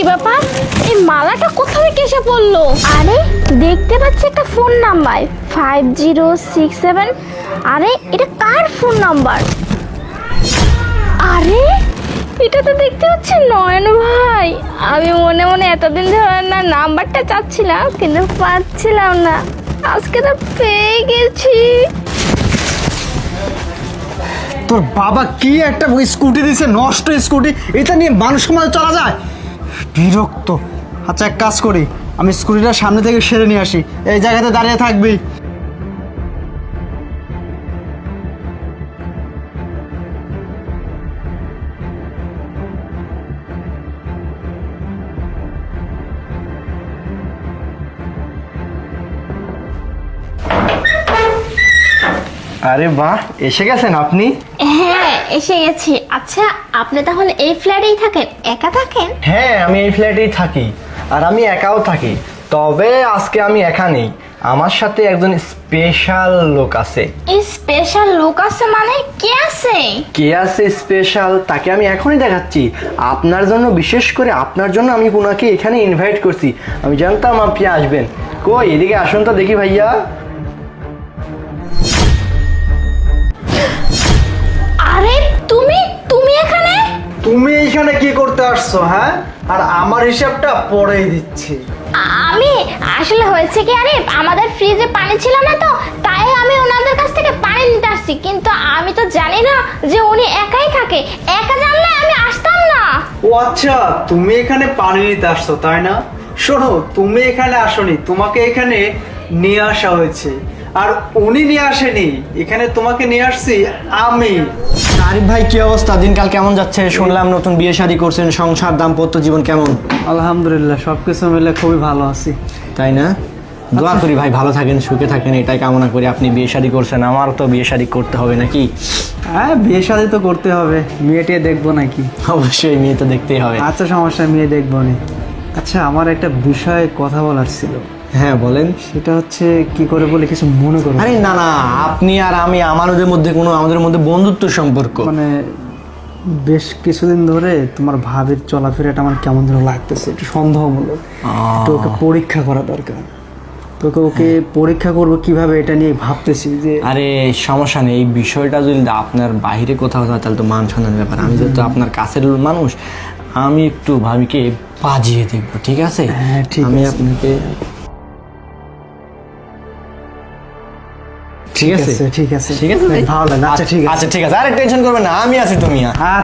কি ব্যাপার, এই মালাটা কোথা থেকে এসে পড়লো? আরে দেখতে পাচ্ছি একটা ফোন নাম্বার 5067। আরে এটা কার ফোন নাম্বার? আরে এটা তো দেখতে পাচ্ছি নয়ন ভাই। আমি মনে মনে এতদিন ধরে না নাম্বারটা চাচ্ছিলাম কিন্তু পাচ্ছিলাম না, আজকে তো পেয়ে গেছি। তোর বাবা কি একটা স্কুটি দিছে, নষ্ট স্কুটি, এটা নিয়ে মানুষ সমাজ চলা যায়? বিরক্ত। আচ্ছা এক কাজ করি, আমি স্কুটিটা সামনে থেকে সেরে নিয়ে আসি, এই জায়গাতে দাঁড়িয়ে থাকবি। আরে বাহ, এসে গেছেন আপনি? হ্যাঁ এসে গেছি। আচ্ছা আপনি তাহলে এই ফ্ল্যাটেই থাকেন, একা থাকেন? হ্যাঁ আমি এই ফ্ল্যাটেই থাকি, আর আমি একাও থাকি। তবে আজকে আমি একা নেই, আমার সাথে একজন স্পেশাল লোক আছে। এই স্পেশাল লোক আছে মানে কে আছে? কে আছে স্পেশাল তাকে আমি এখনই দেখাচ্ছি। আপনার জন্য, বিশেষ করে আপনার জন্য আমি ওনাকে এখানে ইনভাইট করছি। আমি জানতাম আপনি আসবেন। কই এদিকে আসুন তো দেখি ভাইয়া। আরে তুমি তুমি এখানে? তুমি এইখানে কি করতে আসছো? হ্যাঁ, আর আমার হিসাবটা পরেই দিচ্ছি। আমি আসলে হয়েছে কি, আরে আমাদের ফ্রিজে পানি ছিল না তো, তাই আমি ওনাদের কাছ থেকে পানি নিতে আসছি। কিন্তু আমি তো জানি না যে উনি একাই থাকে, একা জানলে আমি আসতাম না। ও আচ্ছা, তুমি এখানে পানি নিতে আসছো তাই না? শোনো, তুমি এখানে আসোনি, তোমাকে এখানে নিয়ে আসা হয়েছে। আর উনি নিয়ে আসেনি, এখানে তোমাকে নিয়ে আসছি আমি। আরিফ ভাই কি অবস্থা, দিনকাল কেমন যাচ্ছে? শুনলাম নতুন বিয়ে শাদী করছেন, সংসার দাম্পত্য জীবন কেমন? আলহামদুলিল্লাহ সবকিছু মিলে খুবই ভালো আছি। তাই না? দোয়া করি ভাই ভালো থাকেন, সুখে থাকেন, এটাই কামনা করি। আপনি বিয়ে শাদী করছেন, আমার তো বিয়ে শাদী করতে হবে নাকি? হ্যাঁ বিয়ে শাদী তো করতে হবে, মেয়েটিয়ে দেখবো নাকি? অবশ্যই, মেয়ে তো দেখতেই হবে। আচ্ছা সমস্যা, মেয়ে দেখবো নি। আচ্ছা আমার একটা বিষয়ে কথা বলার ছিল। হ্যাঁ বলেন। সেটা হচ্ছে কি করে বলে কিছু মনে করো? আরে না না, আপনি আর আমি, আমাদের মধ্যে আমাদের মধ্যে বন্ধুত্ব সম্পর্ক। মানে বেশ কিছুদিন ধরে তোমার ভাবির চলাফেরাটা আমার কেমন যেন লাগতেছে, একটু সন্দেহমূলক। তো ওকে পরীক্ষা করা দরকার। তোকে ওকে পরীক্ষা করবো কিভাবে, এটা নিয়ে ভাবতেছি যে। আরে সমস্যা নেই, এই বিষয়টা যদি আপনার বাইরে কোথাও হয় তাহলে তো মান সম্মানের ব্যাপার। আমি যেহেতু আপনার কাছের মানুষ, আমি একটু ভাবিকে বাজিয়ে দেখবো, ঠিক আছে? হ্যাঁ ঠিক আমি আছে। আপনাকে ঠিক আছে ঠিক আছে ঠিক আছে ভালো লাগে। আচ্ছা ঠিক আছে, আচ্ছা ঠিক আছে, আরে টেনশন করবেন না, আমি আছি, তুমি